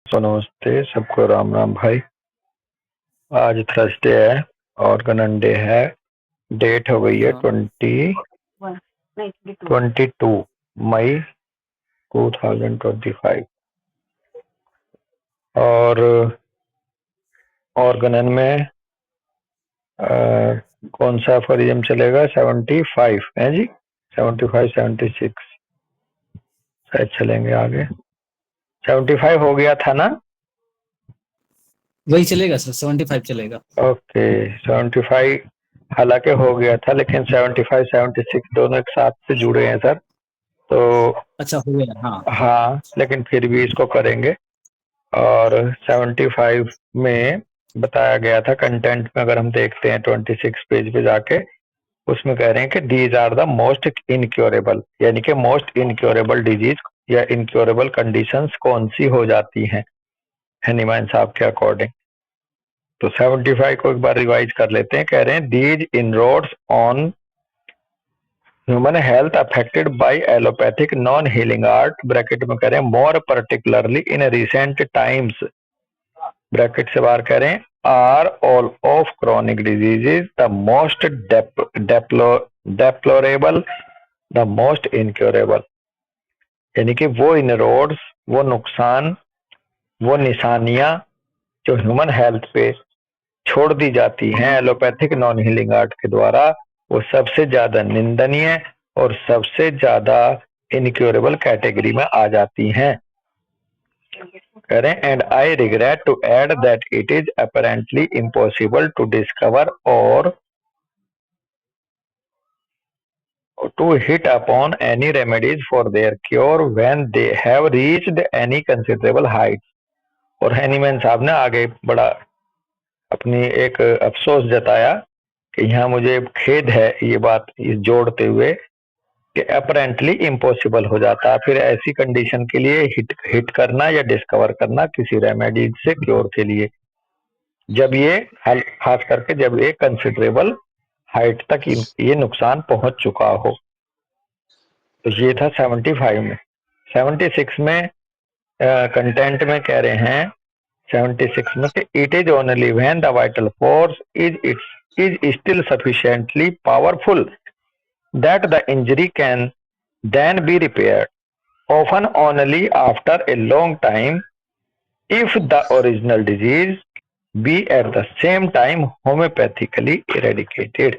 तो नमस्ते सबको, राम राम भाई। आज थर्सडे है, ऑर्गेनन डे है। डेट हो गई है 22 मई 2025। और ऑर्गेनन में कौन सा एफोरिज्म चलेगा? 75 है जी। 75 76 शायद चलेंगे आगे। 75 हो गया था ना? वही चलेगा सर, 75 चलेगा। ओके, 75 हालांकि हो गया था, लेकिन 75 76 दोनों एक साथ से जुड़े हैं सर। तो अच्छा हो गया, हाँ। हाँ, लेकिन फिर भी इसको करेंगे। और 75 में बताया गया था कंटेंट में, अगर हम देखते हैं 26 पेज पे जाके, उसमें कह रहे हैं कि these are the most incurable, यानी कि मोस्ट इनक्योरेबल डिजीज या इनक्योरेबल कंडीशंस कौन सी हो जाती हैं हैनीमैन साहब के अकॉर्डिंग। तो 75 को एक बार रिवाइज कर लेते हैं। कह रहे हैं these inroads on human health affected by allopathic non healing art, bracket में कह रहे हैं more particularly in recent times, bracket से बाहर कह रहे हैं are all of chronic diseases the most deplorable, the most incurable. यानी कि वो इनरोड्स, वो नुकसान, वो निशानियां जो ह्यूमन हेल्थ पे छोड़ दी जाती हैं एलोपैथिक नॉन हीलिंग आर्ट के द्वारा, वो सबसे ज्यादा निंदनीय और सबसे ज्यादा इनक्योरेबल कैटेगरी में आ जाती हैं। कह रहे हैं and I regret to add that it is apparently impossible to discover और to hit upon any remedies for their cure when they have reached any considerable height। और हैनीमैन साहब ने आगे बड़ा अपनी एक अफसोस जताया कि यहाँ मुझे खेद है ये बात जोड़ते हुए कि अपेरेंटली इम्पॉसिबल हो जाता है फिर ऐसी कंडीशन के लिए हिट करना या डिस्कवर करना किसी रेमेडी से क्योर के लिए, जब ये खास करके जब ये कंसिडरेबल हाइट तक ये नुकसान पहुंच चुका हो। तो ये था 75 में। 76 में कंटेंट में कह रहे हैं 76 में कि it is only when the vital force is still sufficiently powerful that the injury can then be repaired, often only after a long time, if the original disease be at the same time homeopathically eradicated।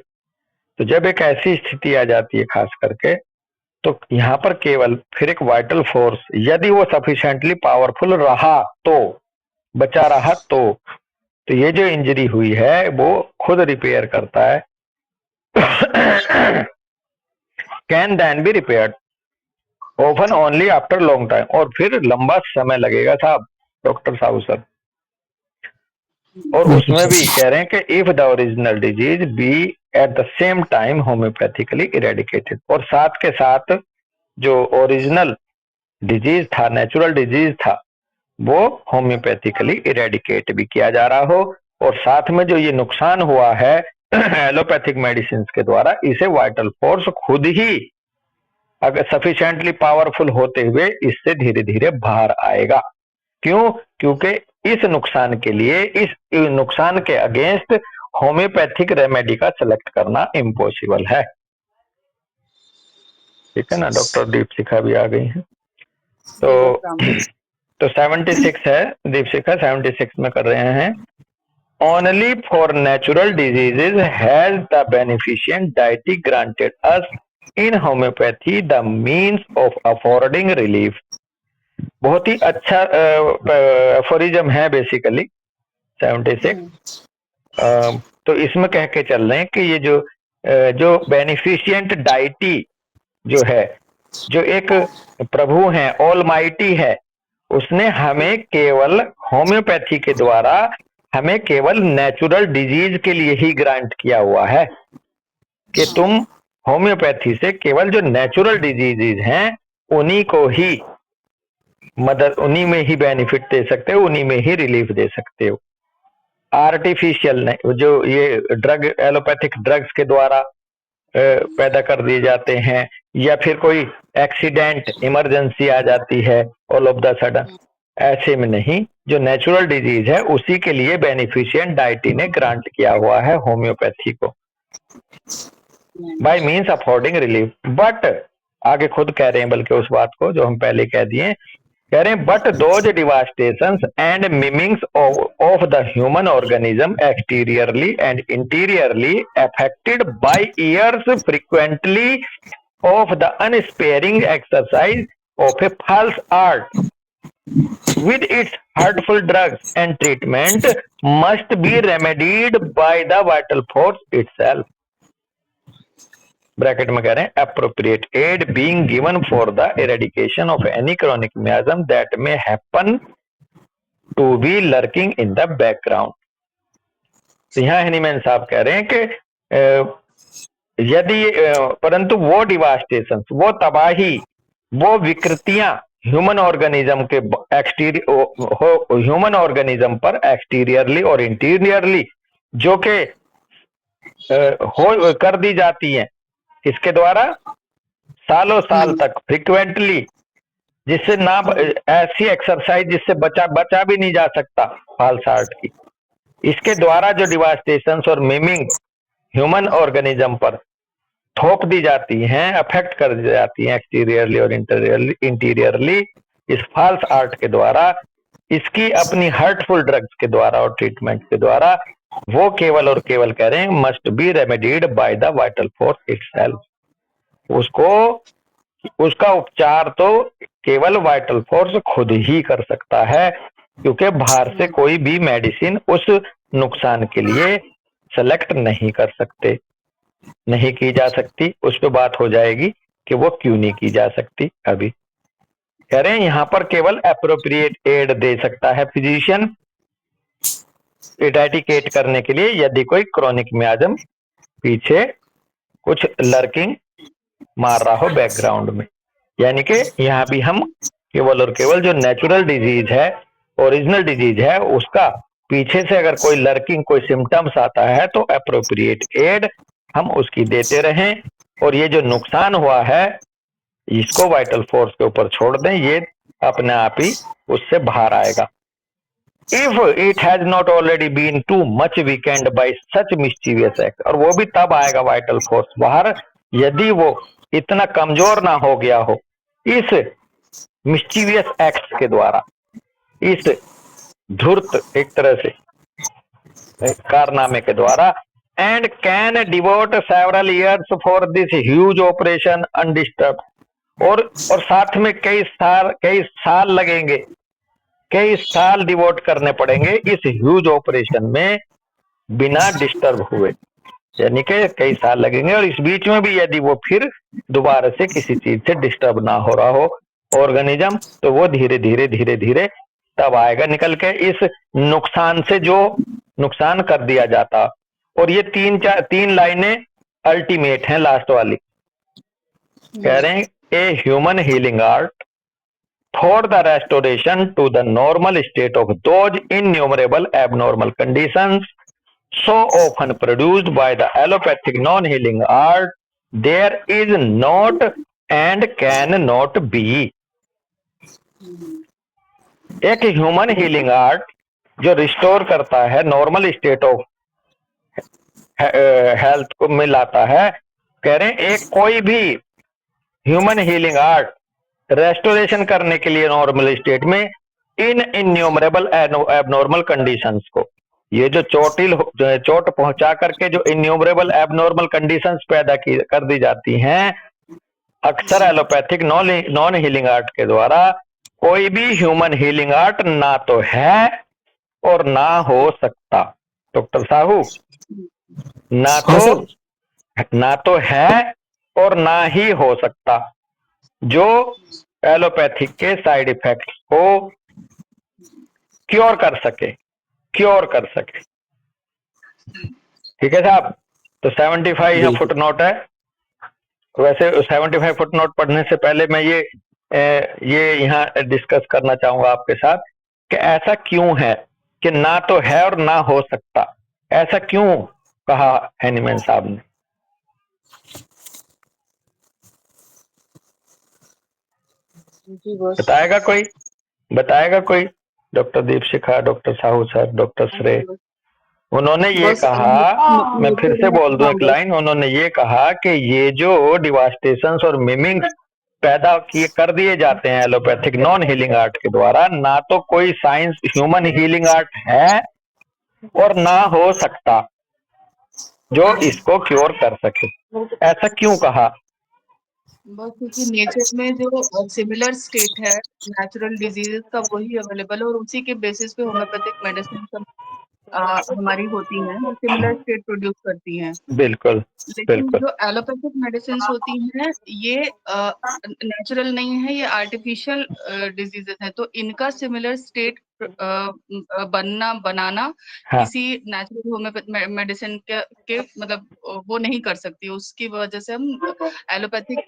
तो जब एक ऐसी स्थिति आ जाती है खास करके, तो यहाँ पर केवल फिर एक वाइटल फोर्स यदि वो सफिशिएंटली पावरफुल रहा तो, बचा रहा तो ये जो इंजरी हुई है वो खुद रिपेयर करता है। Can then be repaired open only after long time, और फिर लंबा समय लगेगा साहब, डॉक्टर साहब सर। और बिल्कुल उसमें भी सर। कह रहे हैं कि if the original disease be at the same time homeopathically eradicated, और साथ के साथ जो ओरिजिनल डिजीज था, नेचुरल डिजीज था, वो होम्योपैथिकली इरेडिकेट भी किया जा रहा हो, और साथ में जो ये नुकसान हुआ है एलोपैथिक मेडिसिन के द्वारा, इसे वाइटल फोर्स खुद ही अगर सफिशिएंटली पावरफुल होते हुए इससे धीरे धीरे बाहर आएगा। क्यों? क्योंकि इस नुकसान के लिए, इस नुकसान के अगेंस्ट होम्योपैथिक रेमेडी का सेलेक्ट करना इम्पॉसिबल है। ठीक है ना, डॉक्टर दीपशिखा भी आ गई हैं। तो 76 है दीपशिखा, 76 में कर रहे हैं only for natural diseases has the beneficent deity granted us in homeopathy the means of affording relief. बहुत ही अच्छा एफोरिज्म है बेसिकली 76। तो इसमें कह के चल रहे हैं कि ये जो बेनिफिशिएंट डाइटी जो है, जो एक प्रभु है, ऑल माइटी है, उसने हमें केवल होम्योपैथी के द्वारा हमें केवल नेचुरल डिजीज के लिए ही ग्रांट किया हुआ है कि तुम होम्योपैथी से केवल जो नेचुरल डिजीजेज हैं उन्हीं को ही मदद, उन्हीं में ही बेनिफिट दे सकते हो, उन्हीं में ही रिलीफ दे सकते हो। आर्टिफिशियल नहीं, जो ये ड्रग एलोपैथिक ड्रग्स के द्वारा पैदा कर दिए जाते हैं, या फिर कोई एक्सीडेंट इमरजेंसी आ जाती है ऑल ऑफ द सडन, ऐसे में नहीं, जो नेचुरल डिजीज है उसी के लिए बेनिफिशियंट डाइटी ने ग्रांट किया हुआ है होम्योपैथी को, bye means affording relief. But आगे खुद कह रहे हैं बल्कि उस बात को जो हम पहले कह दिए, कह रहे हैं but those devastations and maimings of the human organism exteriorly and interiorly affected by years frequently of the unsparing exercise of a false art with its hurtful drugs and treatment must be remedied by the vital force itself। Bracket में कह रहे हैं appropriate aid being given for the eradication of any chronic miasm that may happen to be lurking in the background। तो यहाँ Hahnemann साहब कह रहे हैं कि यदि परंतु वो डिवास्टेशन, वो तबाही, वो विकृतियां ह्यूमन ऑर्गेनिज्म के ह्यूमन ऑर्गेनिज्म पर एक्सटीरियरली और इंटीरियरली जो के हो कर दी जाती हैं, इसके द्वारा सालों साल तक फ्रिक्वेंटली, जिससे ना ऐसी एक्सरसाइज जिससे बचा भी नहीं जा सकता फॉल्स आर्ट की, इसके द्वारा जो डिवास्टेशंस और मिमिंग ह्यूमन ऑर्गेनिज्म पर थोप दी जाती हैं, अफेक्ट कर दी जाती हैं एक्सटीरियरली और इंटीरियरली इस फॉल्स आर्ट के द्वारा, इसकी अपनी हर्टफुल ड्रग्स के द्वारा और ट्रीटमेंट के द्वारा, वो केवल और केवल कह रहे हैं must be remedied by the vital force itself. उसका उपचार तो केवल वाइटल फोर्स खुद ही कर सकता है, क्योंकि बाहर से कोई भी मेडिसिन उस नुकसान के लिए सेलेक्ट नहीं कर सकते, नहीं की जा सकती। उस पर बात हो जाएगी कि वो क्यों नहीं की जा सकती। अभी कह रहे हैं यहाँ पर केवल एप्रोप्रिएट एड दे सकता है फिजिशियन इरेडिकेट करने के लिए, यदि कोई क्रोनिक मियाज्म पीछे कुछ लर्किंग मार रहा हो बैकग्राउंड में। यानी कि यहाँ भी हम केवल और केवल जो नेचुरल डिजीज है, ओरिजिनल डिजीज है, उसका पीछे से अगर कोई लर्किंग, कोई सिम्टम्स आता है तो एप्रोप्रिएट एड हम उसकी देते रहें, और ये जो नुकसान हुआ है इसको वाइटल फोर्स के ऊपर छोड़ दें, ये अपने आप ही उससे बाहर आएगा। If it has not already been too much weakened by such mischievous act, और वो भी तब आएगा वाइटल फोर्स बाहर यदि वो इतना कमजोर ना हो गया हो इस मिस्चीवियस एक्ट के द्वारा, इस धूर्त एक तरह से कारनामे के द्वारा, and can devote several years for this huge operation undisturbed, और साथ में कई साल लगेंगे, कई साल डिवोट करने पड़ेंगे इस ह्यूज ऑपरेशन में बिना डिस्टर्ब हुए, यानी कि कई साल लगेंगे, और इस बीच में भी यदि वो फिर दोबारा से किसी चीज से डिस्टर्ब ना हो रहा हो ऑर्गेनिज्म, तो वो धीरे धीरे तब आएगा निकल के इस नुकसान से जो नुकसान कर दिया जाता। और ये तीन लाइनें अल्टीमेट हैं, लास्ट वाली कह रहे हैं a human healing art for the restoration to the normal state of those innumerable abnormal conditions so often produced by the allopathic non-healing art, there is not and can not be। एक human healing art जो restore करता है, normal state of health को मिलाता है, कह रहे हैं एक कोई भी ह्यूमन हीलिंग आर्ट रेस्टोरेशन करने के लिए नॉर्मल स्टेट में इन इन्यूमरेबल एबनॉर्मल कंडीशंस को, ये जो चोट पहुंचा करके जो इन्यूमरेबल एबनॉर्मल कंडीशंस पैदा कर दी जाती हैं अक्सर एलोपैथिक नॉन हीलिंग आर्ट के द्वारा, कोई भी ह्यूमन हीलिंग आर्ट ना तो है और ना हो सकता। डॉक्टर साहू, ना तो है और ना ही हो सकता जो एलोपैथिक के साइड इफेक्ट्स को क्योर कर सके। ठीक है साहब, तो 75 यहाँ फुट नोट है। वैसे 75 फुट नोट पढ़ने से पहले मैं ये यहाँ डिस्कस करना चाहूंगा आपके साथ कि ऐसा क्यों है कि ना तो है और ना हो सकता, ऐसा क्यों कहा हैनीमैन साहब ने। बताएगा कोई? बताएगा कोई? Doctor Deepshikha, doctor Sahu sir, doctor श्रेय। उन्होंने ये बस कहा, मैं फिर नेचर से में, बोल दूं हाँ एक बस। लाइन, उन्होंने ये कहा कि ये जो डिवास्टेशंस और मिमिंग्स पैदा किए कर दिए जाते हैं एलोपैथिक नॉन हीलिंग आर्ट के द्वारा, ना तो कोई साइंस ह्यूमन हीलिंग आर्ट है और ना हो सकता जो इसको क्योर कर सके। ऐसा क्यों कहा? बस क्योंकि नेचर में जो सिमिलर स्टेट है नेचुरल डिजीजेस का, वही अवेलेबल है, और उसी के बेसिस पे होम्योपैथिक मेडिसिन सब हमारी होती हैं, जो सिमिलर स्टेट प्रोड्यूस करती हैं। बिल्कुल लेकिन बिल्कुल। जो एलोपैथिक मेडिसिन होती हैं, ये नेचुरल नहीं है, ये आर्टिफिशियल डिजीजेस हैं, तो इनका सिमिलर स्टेट बनाना हाँ किसी नेचुरल होम्योपैथिक मेडिसिन के मतलब वो नहीं कर सकती। उसकी वजह से हम एलोपैथिक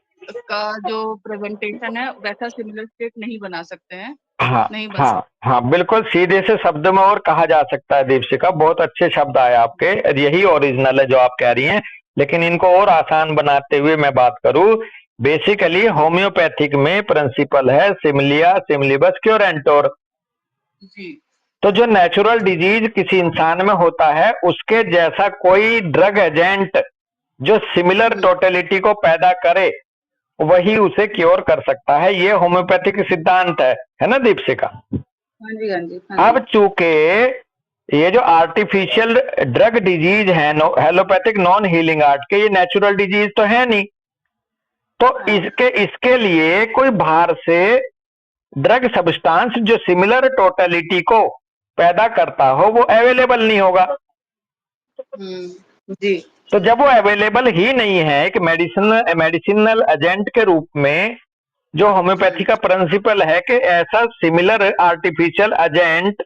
का जो प्रेजेंटेशन है वैसा सिमिलर स्टेट नहीं बना सकते हैं, हाँ नहीं बन हाँ सकते। हाँ, बिल्कुल सीधे से शब्द में और कहा जा सकता है दीपशिका, बहुत अच्छे शब्द आए आपके, यही ओरिजिनल है जो आप कह रही हैं। लेकिन इनको और आसान बनाते हुए मैं बात करूं, बेसिकली होम्योपैथिक में प्रिंसिपल है सिमिलिया सिमिलिबस क्योरेंटोर। जी तो जो नेचुरल डिजीज किसी इंसान में होता है, उसके जैसा कोई ड्रग एजेंट जो सिमिलर टोटलिटी को पैदा करे, वही उसे क्योर कर सकता है। ये होम्योपैथिक सिद्धांत है ना दीपशिका? हाँ जी हाँ जी हाँ अब जी। चूंकि ये जो आर्टिफिशियल ड्रग डिजीज है हेलोपैथिक नॉन हीलिंग आर्ट के, ये नेचुरल डिजीज तो है नहीं, तो हाँ इसके लिए कोई बाहर से ड्रग सब्सटेंस जो सिमिलर टोटलिटी को पैदा करता हो, वो अवेलेबल नहीं होगा। जी तो जब वो अवेलेबल ही नहीं है एक मेडिसिनल एजेंट के रूप में, जो होम्योपैथी का प्रिंसिपल है कि ऐसा similar artificial agent,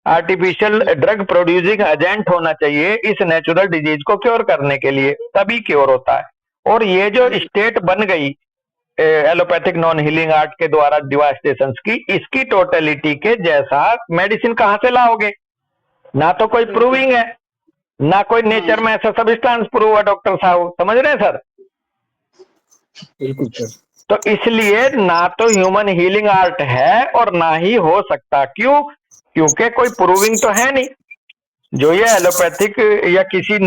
artificial drug producing agent होना चाहिए इस नेचुरल डिजीज को क्योर करने के लिए, तभी क्योर होता है। और ये जो स्टेट बन गई एलोपैथिक नॉन हीलिंग आर्ट के द्वारा डिवास्टेशन की, इसकी टोटलिटी के जैसा मेडिसिन कहां से लाओगे? ना तो कोई बिल्कुल। प्रूविंग है, ना कोई नेचर में ऐसा सब्सटेंस प्रूव है। डॉक्टर साहब समझ रहे हैं सर? बिल्कुल सर। तो इसलिए ना तो ह्यूमन हीलिंग आर्ट है और ना ही हो सकता। क्यों? क्योंकि कोई प्रूविंग तो है नहीं। जो ये एलोपैथिक या किसी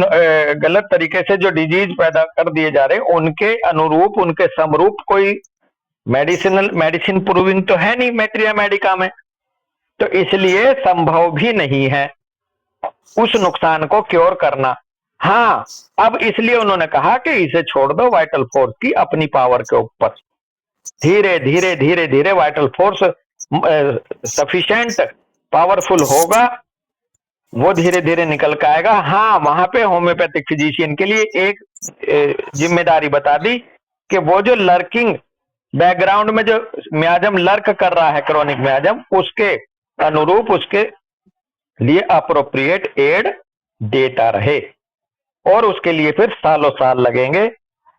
गलत तरीके से जो डिजीज पैदा कर दिए जा रहे हैं, उनके अनुरूप, उनके समरूप कोई मेडिसिन प्रूविंग तो है नहीं मैट्रिया मेडिका में। तो इसलिए संभव भी नहीं है उस नुकसान को क्योर करना। हाँ, अब इसलिए उन्होंने कहा कि इसे छोड़ दो वाइटल फोर्स की अपनी पावर के ऊपर। धीरे धीरे धीरे धीरे वाइटल फोर्स सफिशिएंट पावरफुल होगा, वो धीरे धीरे निकल के आएगा। हाँ, वहां पे होम्योपैथिक फिजिशियन के लिए एक जिम्मेदारी बता दी कि वो जो लर्किंग बैकग्राउंड में जो म्याजम लर्क कर रहा है, क्रोनिक म्याजम, उसके अनुरूप उसके लिए अप्रोप्रिएट एड देता रहे, और उसके लिए फिर सालों साल लगेंगे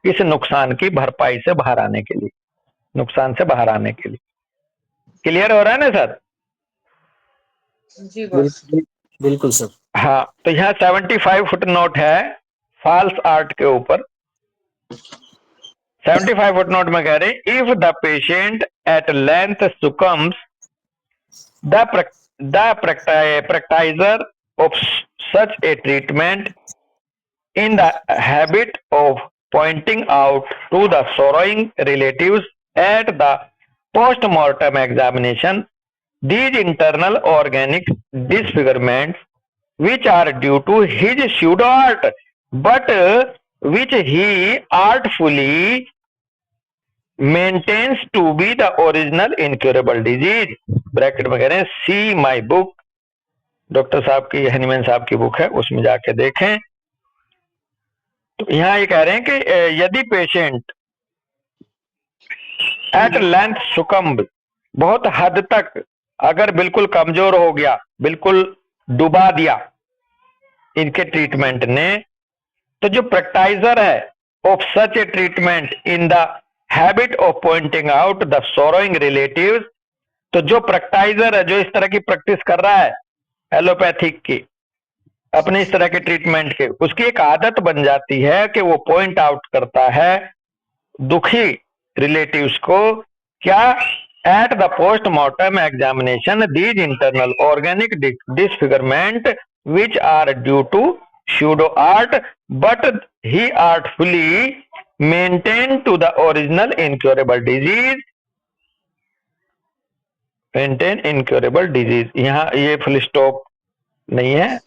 इस नुकसान की भरपाई से बाहर आने के लिए, नुकसान से बाहर आने के लिए। क्लियर हो रहा है ना सर? जी बस। बिल्कुल सर। हाँ, तो यहाँ 75 फुट नोट है फॉल्स आर्ट के ऊपर। 75 फुट नोट में कह रहे, if the patient at length succumbs, the practitioner of such a treatment in the habit of pointing out to the sorrowing relatives at the post-mortem examination these internal organic disfigurements which are due to his pseudo art, but which he artfully maintains to be the original incurable disease। Bracket में कह रहे हैं सी my book, doctor साहब की, Hahnemann साहब की book है, उसमें जाके देखें। तो यहाँ ये कह रहे हैं कि यदि पेशेंट एट लेंथ सुकम्ब, बहुत हद तक अगर बिल्कुल कमजोर हो गया, बिल्कुल डुबा दिया इनके ट्रीटमेंट ने, तो जो प्रैक्टाइजर है of such a treatment in the habit of pointing out the sorrowing relatives, तो जो प्रैक्टाइजर है, जो इस तरह की प्रैक्टिस कर रहा है एलोपैथिक की, अपने इस तरह के ट्रीटमेंट के, उसकी एक आदत बन जाती है कि वो पॉइंट आउट करता है दुखी रिलेटिव्स को, क्या? At the post-mortem examination, these internal organic disfigurement, which are due to pseudo art, but he artfully maintained to the original incurable disease. Maintain incurable disease, यहाँ ये फुल स्टॉप नहीं है,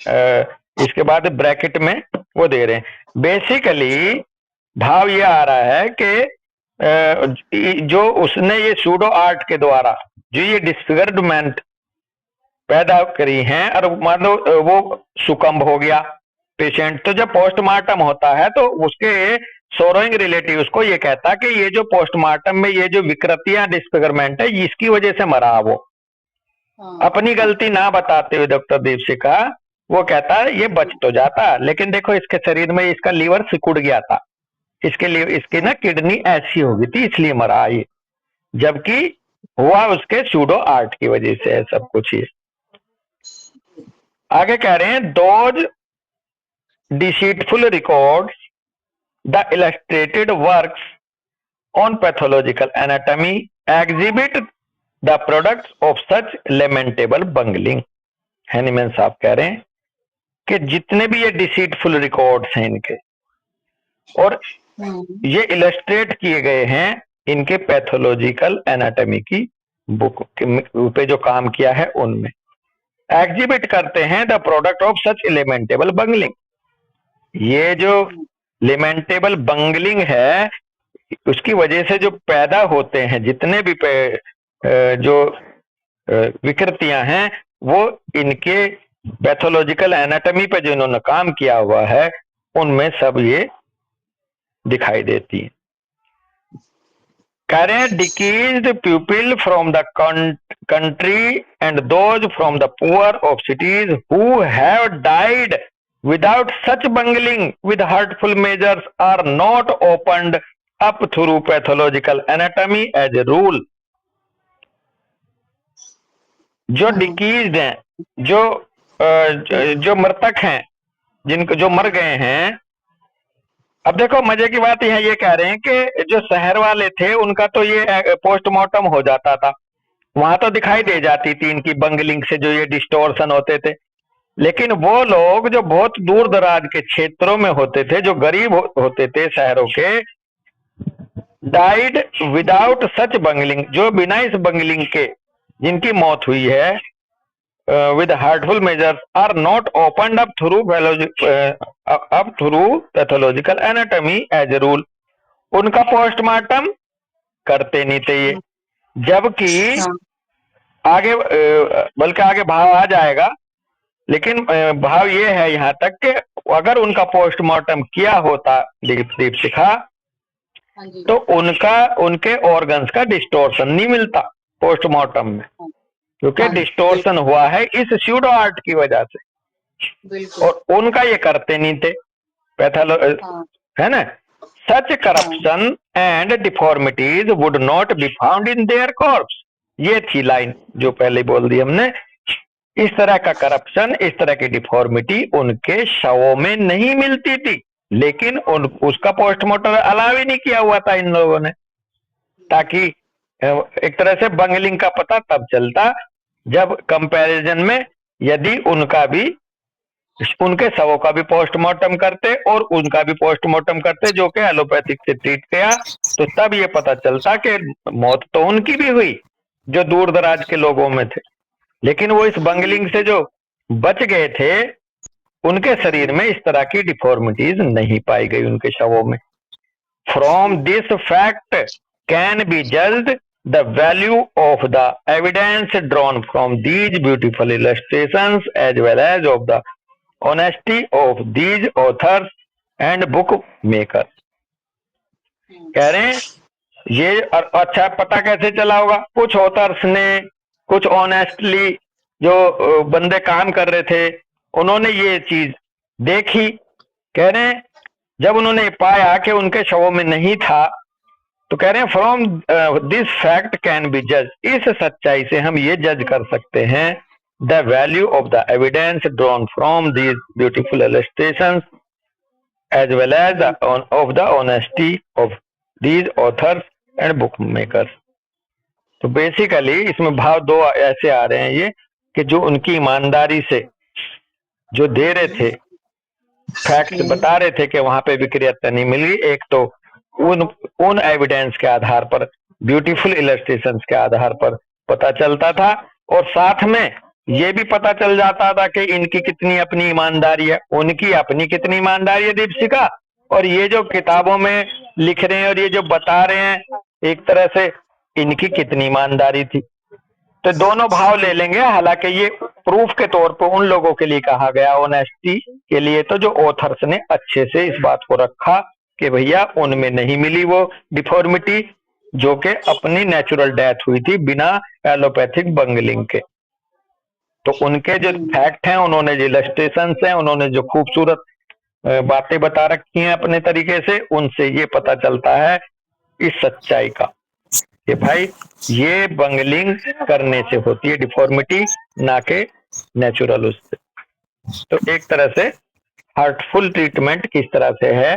इसके बाद ब्रैकेट में वो दे रहे हैं। बेसिकली भाव ये आ रहा है कि जो उसने ये सूडो आर्ट के द्वारा जो ये डिस्फिगरमेंट पैदा करी हैं, और मान लो वो सुकम्ब हो गया पेशेंट, तो जब पोस्टमार्टम होता है तो उसके सोरोइंग रिलेटिव उसको ये कहता कि ये जो पोस्टमार्टम में ये जो विकृतियां डिस्फिगरमेंट है इसकी वजह से मरा वो। अपनी गलती ना बताते हुए डॉक्टर दीपशिखा वो कहता है ये बच तो जाता, लेकिन देखो इसके शरीर में इसका लीवर सिकुड़ गया था, इसके लिए इसकी ना किडनी ऐसी हो गई थी इसलिए मरा ये, जबकि हुआ उसके सूडो आर्ट की वजह से है सब कुछ। ये आगे कह रहे हैं those deceitful records the illustrated works on pathological anatomy exhibit the products of such lamentable bungling। Hahnemann साहब कह रहे हैं कि जितने भी ये डिसीटफुल रिकॉर्ड्स हैं इनके, और ये इलस्ट्रेट किए गए हैं इनके पैथोलॉजिकल एनाटॉमी की बुक पे जो काम किया है उनमें, एग्जिबिट करते हैं the product of such लेमेंटेबल bungling. ये जो लेमेंटेबल बंगलिंग है उसकी वजह से जो पैदा होते हैं जितने भी जो विकृतियां हैं वो इनके पैथोलॉजिकल एनाटॉमी पे जो इन्होंने काम किया हुआ है उनमें सब ये दिखाई देती है। कह रहे हैं decreased people from the country and those from the poor of cities who have died without such bungling with hurtful measures are not opened up through pathological anatomy as a rule। जो डिकीज्ड हैं, जो मृतक हैं, जिनको जो मर गए हैं, अब देखो मजे की बात यहाँ ये कह रहे हैं कि जो शहर वाले थे उनका तो ये पोस्टमार्टम हो जाता था, वहां तो दिखाई दे जाती थी इनकी बंगलिंग से जो ये डिस्टोर्शन होते थे, लेकिन वो लोग जो बहुत दूर दराज के क्षेत्रों में होते थे, जो गरीब होते थे शहरों के, डाइड विदाउट सच बंगलिंग, जो बिना इस बंगलिंग के जिनकी मौत हुई है, with hurtful measures are not opened up through pathological anatomy as a rule. उनका पोस्टमार्टम करते नहीं थे ये, जबकि आगे बल्कि आगे भाव आ जाएगा, लेकिन भाव ये है यहाँ तक कि अगर उनका पोस्टमार्टम किया होता दीपशिखा तो उनके ऑर्गन्स का डिस्टोर्शन नहीं मिलता पोस्टमार्टम में, क्योंकि डिस्टोर्शन हुआ है इस स्यूडो आर्ट की वजह से, और उनका ये करते नहीं थे है ना। Such corruption and deformities would not be found in their corpse. ये थी लाइन जो पहले बोल दी हमने, इस तरह का करप्शन, इस तरह की डिफॉर्मिटी उनके शवों में नहीं मिलती थी, लेकिन उसका पोस्टमार्टम अलाउ ही नहीं किया हुआ था इन लोगों ने, ताकि एक तरह से बंगलिंग का पता तब चलता जब कंपैरिजन में यदि उनके शवों का भी पोस्टमार्टम करते और उनका भी पोस्टमार्टम करते जो कि एलोपैथिक से ट्रीट किया, तो तब ये पता चलता कि मौत तो उनकी भी हुई जो दूर दराज के लोगों में थे, लेकिन वो इस बंगलिंग से जो बच गए थे उनके शरीर में इस तरह की डिफॉर्मिटीज नहीं पाई गई उनके शवों में। From this fact can be judged the value of the evidence drawn from these beautiful illustrations as well as of the honesty of these authors and book maker. कह रहे हैं ये अच्छा पता कैसे चला होगा, कुछ ऑथर्स ने, कुछ ऑनेस्टली जो बंदे काम कर रहे थे उन्होंने ये चीज देखी। कह रहे हैं जब उन्होंने पाया कि उनके शवों में नहीं था, तो कह रहे हैं from this fact can B जज, इस सच्चाई से हम ये जज कर सकते हैं the value of the evidence drawn from these beautiful illustrations as well as of the honesty of these authors and book makers. तो बेसिकली इसमें भाव दो ऐसे आ रहे हैं ये, कि जो उनकी ईमानदारी से जो दे रहे थे, फैक्ट्स बता रहे थे कि वहां पे विक्रियता नहीं मिली, एक तो उन एविडेंस के आधार पर, ब्यूटीफुल इलस्ट्रेशंस के आधार पर पता चलता था, और साथ में ये भी पता चल जाता था कि इनकी कितनी अपनी ईमानदारी है, उनकी अपनी कितनी ईमानदारी है दीपशिका, और ये जो किताबों में लिख रहे हैं और ये जो बता रहे हैं एक तरह से इनकी कितनी ईमानदारी थी। तो दोनों भाव ले लेंगे। हालांकि ये प्रूफ के तौर पर उन लोगों के लिए कहा गया, ऑनेस्टी के लिए, तो जो ऑथर्स ने अच्छे से इस बात को रखा कि भैया उनमें नहीं मिली वो डिफॉर्मिटी, जो कि अपनी नेचुरल डेथ हुई थी बिना एलोपैथिक बंगलिंग के। तो उनके जो फैक्ट हैं, उन्होंने जो इलस्ट्रेशन हैं, उन्होंने जो खूबसूरत बातें बता रखी हैं अपने तरीके से, उनसे ये पता चलता है इस सच्चाई का कि भाई ये बंगलिंग करने से होती है डिफॉर्मिटी, ना के नेचुरल उससे। तो एक तरह से हार्टफुल ट्रीटमेंट किस तरह से है,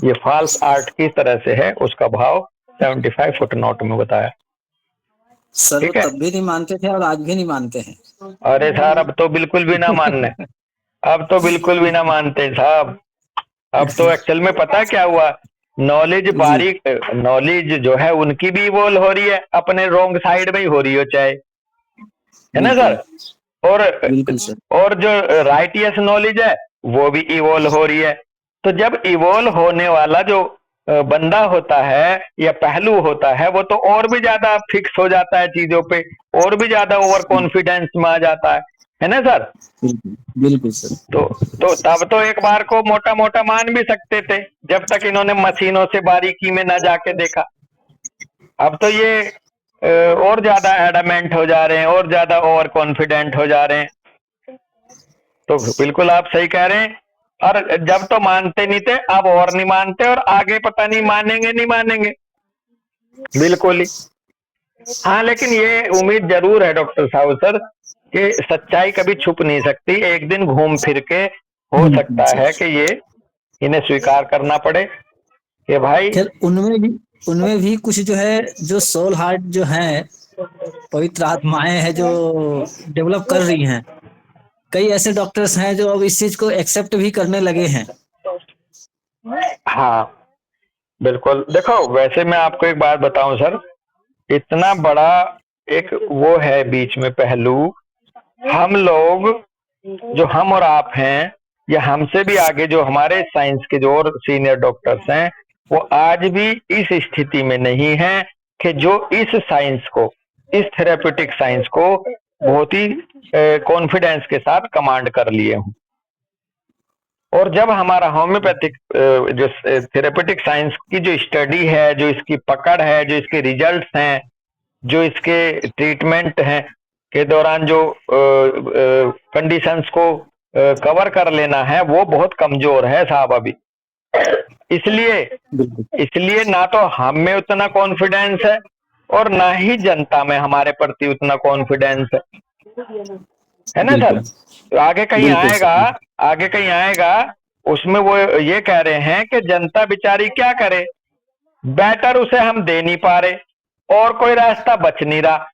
ये फॉल्स आर्ट किस तरह से है, उसका भाव 75 फुटनोट में बताया। सर ठीक वो है। तब भी नहीं मानते थे और आज भी नहीं मानते हैं। अरे सर अब तो बिल्कुल भी ना मानने, अब तो बिल्कुल भी ना मानते साहब। अब तो एक्चुअल में पता क्या हुआ, नॉलेज बारीक, नॉलेज जो है उनकी भी इवॉल्व हो रही है, अपने रॉन्ग साइड में ही हो रही हो चाहे, है ना सर। और बिल्कुल सर। और जो राइटियस नॉलेज है वो भी इवॉल्व हो रही है। तो जब इवॉल्व होने वाला जो बंदा होता है या पहलू होता है, वो तो और भी ज्यादा फिक्स हो जाता है चीजों पे, और भी ज्यादा ओवर कॉन्फिडेंस में आ जाता है ना सर। बिल्कुल सर। तो तब तो एक बार को मोटा मोटा मान भी सकते थे, जब तक इन्होंने मशीनों से बारीकी में न जाके देखा। अब तो ये और ज्यादा एडमेंट हो जा रहे हैं, और ज्यादा ओवर कॉन्फिडेंट हो जा रहे हैं। तो बिल्कुल आप सही कह रहे हैं। और जब तो मानते नहीं थे, अब और नहीं मानते, और आगे पता नहीं मानेंगे नहीं मानेंगे, बिल्कुल ही। हाँ, लेकिन ये उम्मीद जरूर है डॉक्टर साहब सर कि सच्चाई कभी छुप नहीं सकती, एक दिन घूम फिर के हो सकता है कि ये इन्हें स्वीकार करना पड़े कि भाई। खैर उनमें भी कुछ जो है, जो सोल हार्ट जो है, पवित्र आत्माएं हैं जो डेवलप कर रही हैं, कई ऐसे डॉक्टर्स हैं जो अब इस चीज को एक्सेप्ट भी करने लगे हैं। हाँ बिल्कुल। देखो वैसे मैं आपको एक बात बताऊं सर, इतना बड़ा एक वो है बीच में पहलू, हम लोग जो हम और आप हैं, या हमसे भी आगे जो हमारे साइंस के जो और सीनियर डॉक्टर्स हैं, वो आज भी इस स्थिति में नहीं है कि जो इस साइंस को, इस थेरेप्यूटिक साइंस को बहुत ही कॉन्फिडेंस के साथ कमांड कर लिए हूं। और जब हमारा होम्योपैथिक जो थेरेपेटिक साइंस की जो स्टडी है, जो इसकी पकड़ है, जो इसके रिजल्ट्स हैं, जो इसके ट्रीटमेंट हैं के दौरान जो कंडीशंस को कवर कर लेना है, वो बहुत कमजोर है साहब अभी। इसलिए ना तो हम में उतना कॉन्फिडेंस है, और ना ही जनता में हमारे प्रति उतना कॉन्फिडेंस है ना सर। तो आगे कहीं आएगा, उसमें वो ये कह रहे हैं कि जनता बेचारी क्या करे, बेटर उसे हम दे नहीं पा रहे, और कोई रास्ता बच नहीं रहा,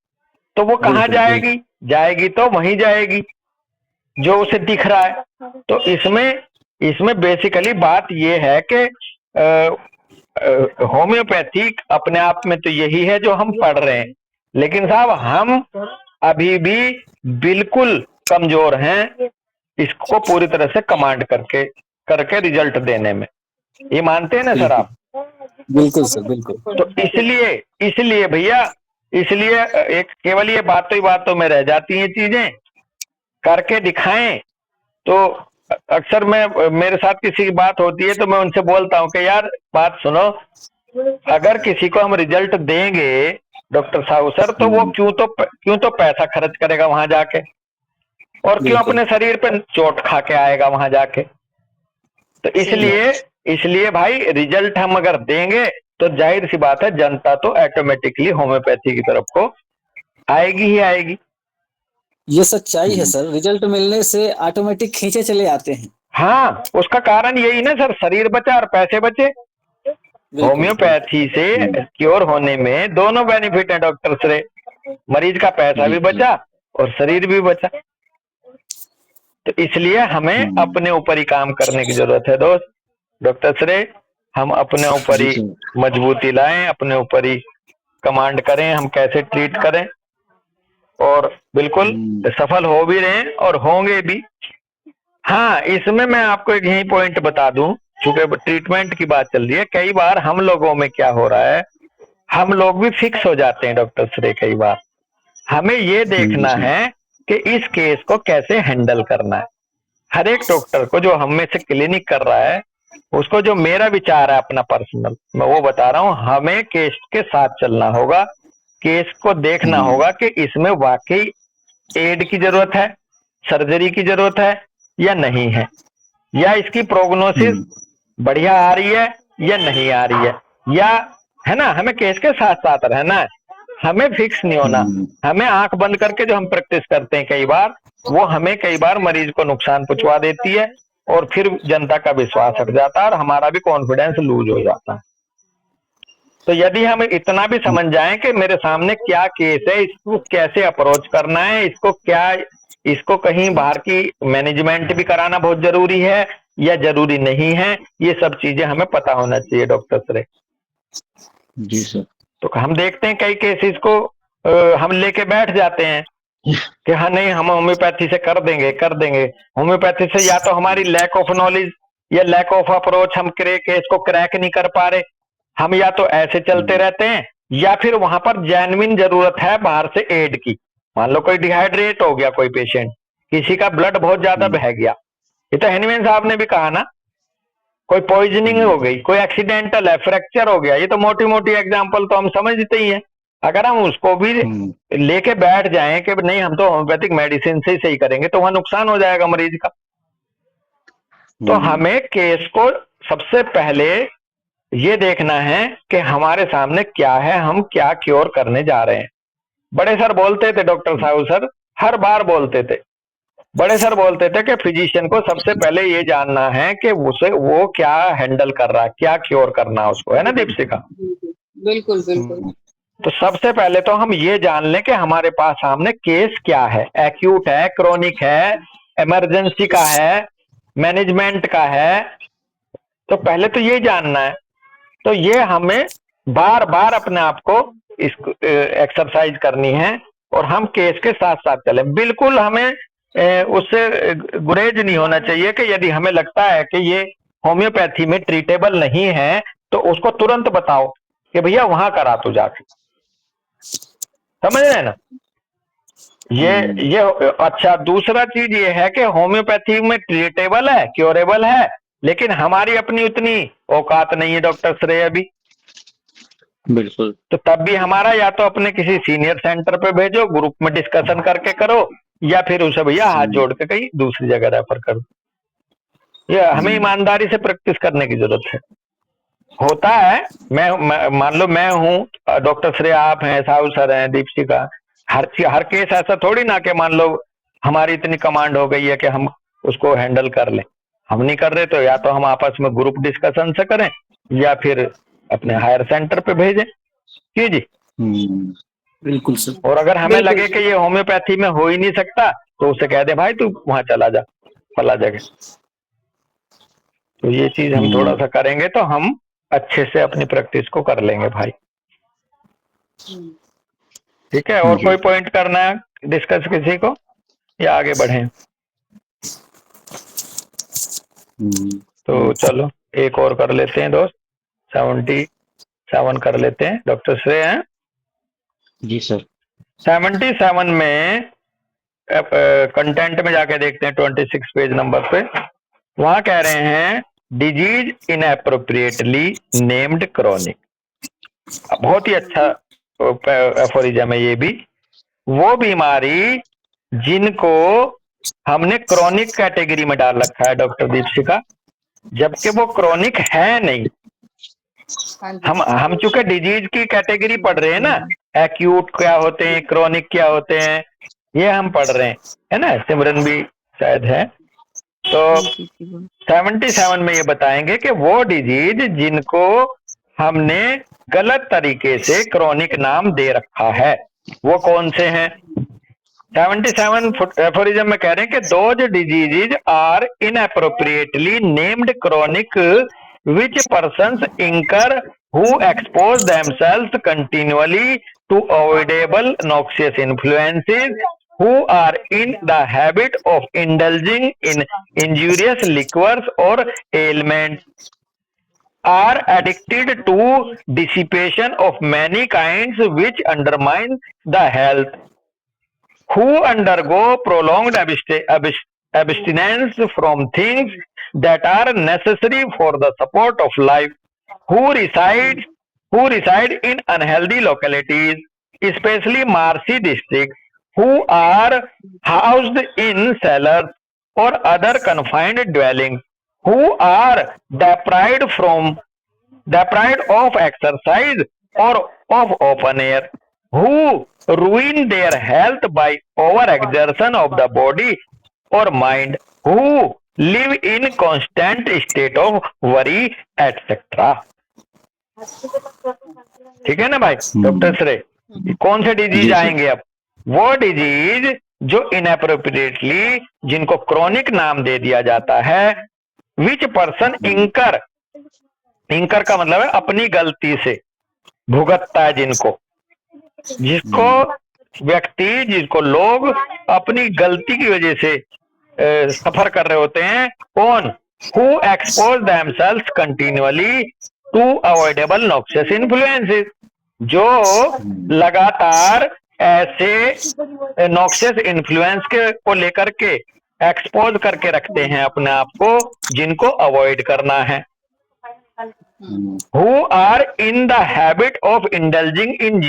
तो वो कहाँ जाएगी तो वहीं जाएगी जो उसे दिख रहा है। तो इसमें बेसिकली बात ये है कि होम्योपैथिक अपने आप में तो यही है जो हम पढ़ रहे हैं, लेकिन साहब हम अभी भी बिल्कुल कमजोर हैं इसको पूरी तरह से कमांड करके रिजल्ट देने में। ये मानते हैं ना सर आप? बिल्कुल सर, बिल्कुल। तो इसलिए भैया, इसलिए एक केवल ये बातों में रह जाती हैं चीजें, करके दिखाएं। तो अक्सर मेरे साथ किसी की बात होती है तो मैं उनसे बोलता हूं कि यार बात सुनो, अगर किसी को हम रिजल्ट देंगे डॉक्टर साहब सर, तो वो क्यों तो पैसा खर्च करेगा वहां जाके, और क्यों अपने शरीर पे चोट खा के आएगा वहां जाके। तो इसलिए भाई रिजल्ट हम अगर देंगे तो जाहिर सी बात है जनता तो ऑटोमेटिकली होम्योपैथी की तरफ को आएगी ही आएगी। ये सच्चाई है सर, रिजल्ट मिलने से ऑटोमेटिक खींचे चले आते हैं। हाँ, उसका कारण यही ना सर, शरीर बचा और पैसे बचे। होम्योपैथी से क्योर होने में दोनों बेनिफिट है डॉक्टर से, मरीज का पैसा भी जी बचा और शरीर भी बचा। तो इसलिए हमें अपने ऊपर ही काम करने की जरूरत है दोस्त। डॉक्टर श्रेय, हम अपने ऊपर जी ही सर। मजबूती लाएं, अपने ऊपर ही कमांड करें, हम कैसे ट्रीट करें, और बिल्कुल सफल हो भी रहे हैं और होंगे भी। हाँ, इसमें मैं आपको एक यही पॉइंट बता दूं, चूंकि ट्रीटमेंट की बात चल रही है, कई बार हम लोगों में क्या हो रहा है, हम लोग भी फिक्स हो जाते हैं डॉक्टर श्रेय। कई बार हमें ये जी देखना सर। है कि इस केस को कैसे हैंडल करना है। हर एक डॉक्टर को जो हम में से क्लिनिक कर रहा है, उसको जो मेरा विचार है अपना पर्सनल, मैं वो बता रहा हूँ। हमें केस के साथ चलना होगा, केस को देखना होगा कि इसमें वाकई एड की जरूरत है, सर्जरी की जरूरत है या नहीं है, या इसकी प्रोग्नोसिस बढ़िया आ रही है या नहीं आ रही है, या है ना। हमें केस के साथ साथ रहना है, हमें फिक्स नहीं होना। हमें आंख बंद करके जो हम प्रैक्टिस करते हैं कई बार, वो हमें कई बार मरीज को नुकसान पहुंचा देती है, और फिर जनता का विश्वास हट जाता है और हमारा भी कॉन्फिडेंस लूज हो जाता है। तो यदि हम इतना भी समझ जाएं कि मेरे सामने क्या केस है, इसको कैसे अप्रोच करना है, इसको कहीं बाहर की मैनेजमेंट भी कराना बहुत जरूरी है या जरूरी नहीं है, ये सब चीजें हमें पता होना चाहिए डॉक्टर श्रेय। जी सर। तो हम देखते हैं कई केसेस को हम लेके बैठ जाते हैं कि हाँ नहीं, हम होम्योपैथी से कर देंगे। होम्योपैथी से या तो हमारी लैक ऑफ नॉलेज या लैक ऑफ अप्रोच, हम केस को क्रैक नहीं कर पा रहे, हम या तो ऐसे चलते रहते हैं, या फिर वहां पर जेन्युइन जरूरत है बाहर से एड की। मान लो कोई डिहाइड्रेट हो गया कोई पेशेंट, किसी का ब्लड बहुत ज्यादा बह गया, ये तो हैनीमैन साहब ने भी कहा ना, कोई पॉइजनिंग हो गई, कोई एक्सीडेंटल है, फ्रैक्चर हो गया, ये तो मोटी मोटी एग्जांपल तो हम समझते ही हैं। अगर हम उसको भी लेके बैठ जाएं कि नहीं हम तो होम्योपैथिक मेडिसिन से ही सही करेंगे, तो वहां नुकसान हो जाएगा मरीज का। तो हमें केस को सबसे पहले ये देखना है कि हमारे सामने क्या है, हम क्या क्योर करने जा रहे हैं। बड़े सर बोलते थे, डॉक्टर साहू सर हर बार बोलते थे, बड़े सर बोलते थे कि फिजिशियन को सबसे पहले ये जानना है कि उसे वो क्या हैंडल कर रहा है, क्या क्योर करना है उसको, है ना दीपशिका। बिल्कुल बिल्कुल। तो सबसे पहले तो हम ये जान लें कि हमारे पास सामने केस क्या है, एक्यूट है, क्रोनिक है, इमरजेंसी का है, मैनेजमेंट का है। तो पहले तो ये जानना है। तो ये हमें बार बार अपने आप को इसको एक्सरसाइज करनी है, और हम केस के साथ साथ चले। बिल्कुल हमें उससे गुरेज नहीं होना चाहिए कि यदि हमें लगता है कि ये होम्योपैथी में ट्रीटेबल नहीं है, तो उसको तुरंत बताओ कि भैया वहां करा तू जाके। समझ रहे हैं ना ये अच्छा, दूसरा चीज ये है कि होम्योपैथी में ट्रीटेबल है, क्योरेबल है, लेकिन हमारी अपनी उतनी औकात नहीं है डॉक्टर श्रेय अभी। बिल्कुल। तो तब भी हमारा या तो अपने किसी सीनियर सेंटर पे भेजो, ग्रुप में डिस्कशन करके करो, या फिर उसे भैया हाथ जोड़ के कहीं दूसरी जगह रेफर करो। ये हमें ईमानदारी से प्रैक्टिस करने की जरूरत है। होता है, मैं मान लो मैं हूँ, डॉक्टर श्रेय आप हैं, साहू सर हैं, दीपशिका, हर केस ऐसा थोड़ी ना कि मान लो हमारी इतनी कमांड हो गई है कि हम उसको हैंडल कर लें। हम नहीं कर रहे तो या तो हम आपस में ग्रुप डिस्कशन से करें, या फिर अपने हायर सेंटर पे भेजें। जी जी बिल्कुल सर। और अगर हमें लगे कि ये होम्योपैथी में हो ही नहीं सकता, तो उसे कह दे भाई तू वहां चला जा फला जगह। तो ये चीज हम थोड़ा सा करेंगे तो हम अच्छे से अपनी प्रैक्टिस को कर लेंगे भाई। ठीक है, और कोई पॉइंट करना है डिस्कस किसी को, या आगे बढ़े? तो चलो एक और कर लेते हैं दोस्त, 77 कर लेते हैं। डॉक्टर श्रेय हैं? जी सर। 77 में कंटेंट में जाके देखते हैं 26 पेज नंबर पे। वहां कह रहे हैं डिजीज इनएप्रोप्रिएटली नेम्ड क्रॉनिक। बहुत ही अच्छा एफोरिज्म है ये भी। वो बीमारी जिनको हमने क्रॉनिक कैटेगरी में डाल रखा है डॉक्टर दीपशिका, जबकि वो क्रॉनिक है नहीं। हम चूंकि डिजीज की कैटेगरी पढ़ रहे हैं ना, एक्यूट क्या होते हैं, क्रॉनिक क्या होते हैं, ये हम पढ़ रहे हैं, है ना। सिमरन भी शायद है। तो 77 में ये बताएंगे कि वो डिजीज जिनको हमने गलत तरीके से क्रॉनिक नाम दे रखा है, वो कौन से हैं? 77 एफोरिज्म में कह रहे हैं कि those diseases are inappropriately named chronic which persons incur who expose themselves continually to avoidable noxious influences, who are in the habit of indulging in injurious liquors or ailments, are addicted to dissipation of many kinds which undermine the health, who undergo prolonged abstinence from things that are necessary for the support of life, who reside in unhealthy localities, especially marshy districts, who are housed in cellars or other confined dwellings, who are deprived of exercise or of open air, who ruin their health by overexertion of the body or mind, who live in constant state of worry, etc. ठीक है ना भाई doctor श्रे? कौन से disease आएंगे अब? वो डिजीज जो इनएप्रोप्रिएटली, जिनको क्रॉनिक नाम दे दिया जाता है, विच पर्सन इंकर का मतलब है अपनी गलती से भुगतता है, जिसको जिसको लोग अपनी गलती की वजह से सफर कर रहे होते हैं। कौन? who expose themselves continually to avoidable noxious influences, जो लगातार ऐसे नॉक्सियस इन्फ्लुएंस को लेकर के एक्सपोज करके रखते हैं अपने आप को, जिनको अवॉइड करना है। who are in the habit of indulging in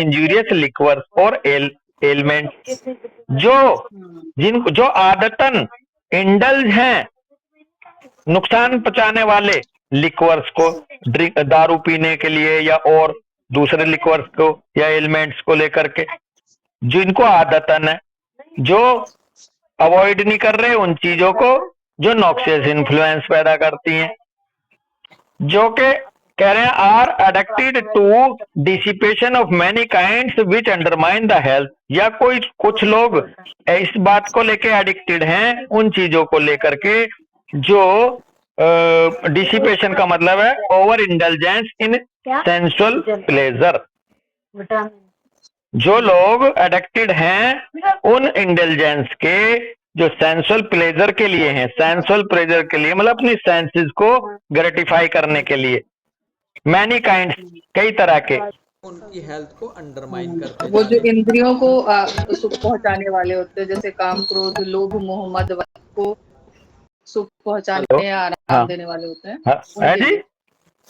injurious liquors or ailments, जो आदतन इंडल्ज हैं नुकसान पहुंचाने वाले लिक्वर्स को, दारू पीने के लिए या और दूसरे लिक्वर्स को या एलिमेंट्स को लेकर के, जिनको आदतन है, जो अवॉइड नहीं कर रहे उन चीजों को जो नॉक्सियस इन्फ्लुएंस पैदा करती हैं, जो के कह रहे हैं are addicted to dissipation of many kinds which undermine the health, या कुछ लोग इस बात को लेके एडिक्टेड हैं, उन चीजों को लेकर के जो डिसिपेशन का मतलब है ओवर इंडल्जेंस इन सेंसुअल प्लेजर। जो लोग एडिक्टेड हैं उन इंडल्जेंस के जो सेंसुअल प्लेजर के लिए हैं, सेंसुअल प्लेजर के लिए मतलब अपनी सेंसेस को ग्रेटिफाई करने के लिए, मैनी काइंड, कई तरह के, उनकी हेल्थ को अंडरमाइन करते वो जो इंद्रियों को सुख पहुंचाने वाले होते हैं, जैसे काम, क्रोध, लोभ, मोह, मद को सुख पहुंचाने या आराम देने वाले होते हैं। है जी?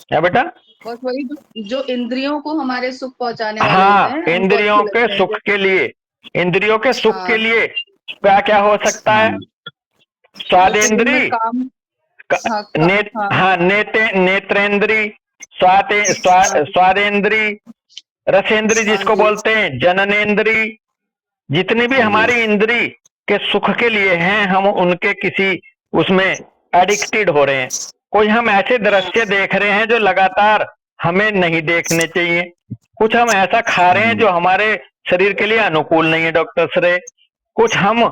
क्या बेटा? बस वही जो इंद्रियों को हमारे सुख पहुंचाने वाले हाँ, होते हैं, इंद्रियों के सुख के लिए, इंद्रियों के सुख के लिए क्या क्या हो सकता है? स्वादेंद्री, नेत्रेंद्री, स्वादेंद्री, रसेंद्री जिसको बोलते हैं, जननेंद्री, जितनी भी हमारी इंद्री के सुख के लिए हैं, हम उनके किसी उसमें एडिक्टेड हो रहे हैं। कोई हम ऐसे दृश्य देख रहे हैं जो लगातार हमें नहीं देखने चाहिए, कुछ हम ऐसा खा रहे हैं जो हमारे शरीर के लिए अनुकूल नहीं है डॉक्टर श्रे, कुछ हम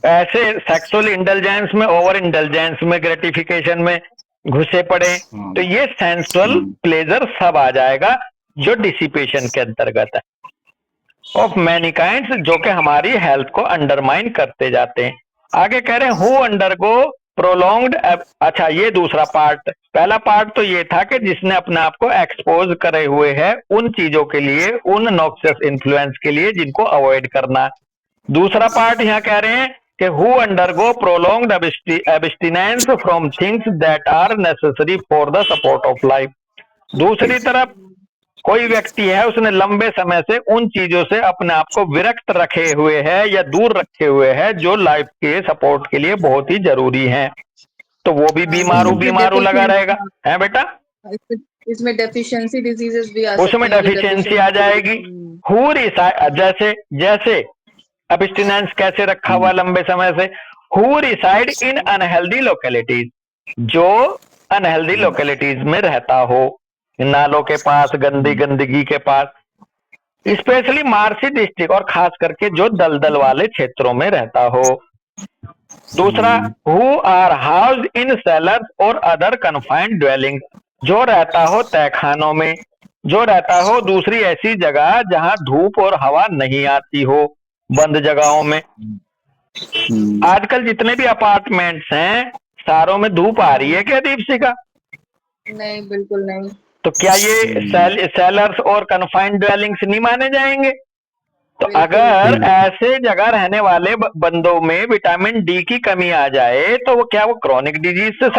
ऐसे सेक्सुअल इंडल्जेंस में, ओवर इंडल्जेंस में, ग्रेटिफिकेशन में घुसे पड़े, तो ये सेंसुअल प्लेजर सब आ जाएगा जो डिसिपेशन के अंतर्गत है, ऑफ मैनी काइंड्स, जो कि हमारी हेल्थ को अंडरमाइन करते जाते हैं। आगे कह रहे हैं हु अंडरगो प्रोलॉन्ग्ड, अच्छा ये दूसरा पार्ट, पहला पार्ट तो ये था कि जिसने अपने आप को एक्सपोज करे हुए है उन चीजों के लिए, उन नॉक्सियस इन्फ्लुएंस के लिए जिनको अवॉइड करना। दूसरा पार्ट यहाँ कह रहे हैं कि who undergo prolonged abstinence from things that are necessary for the support of life. दूसरी तरफ कोई व्यक्ति है, उसने लंबे समय से उन चीजों से अपने आप को विरक्त रखे हुए है या दूर रखे हुए है जो लाइफ के सपोर्ट के लिए बहुत ही जरूरी है, तो वो भी बीमारू लगा रहेगा, है बेटा? इसमें डेफिशिएंसी डिजीजेस भी आ सकती हैं, उसमें डेफिशिएंसी आ जाएगी। हु रिसाइड, जैसे एब्स्टिनेंस कैसे रखा हुआ लंबे समय से, who reside in unhealthy localities, जो अनहेल्दी लोकेलिटीज में रहता हो, नालों के पास, गंदगी के पास, स्पेशली मार्सी डिस्ट्रिक्ट और खास करके जो दलदल वाले क्षेत्रों में रहता हो। दूसरा, who are housed in cellars और अदर कन्फाइंड ड्वेलिंग, जो रहता हो तहखानों में, जो रहता हो दूसरी ऐसी जगह जहां धूप और हवा नहीं आती हो, बंद जगहों में। आजकल जितने भी अपार्टमेंट्स हैं सारों में धूप आ रही है क्या दीपशिखा? नहीं, बिल्कुल नहीं। तो क्या ये सेलर्स और कन्फाइंड ड्वेलिंग्स नहीं माने जाएंगे? तो बिल्कुल। अगर ऐसे जगह रहने वाले बंदों में विटामिन डी की कमी आ जाए तो वो क्या वो क्रॉनिक डिजीज से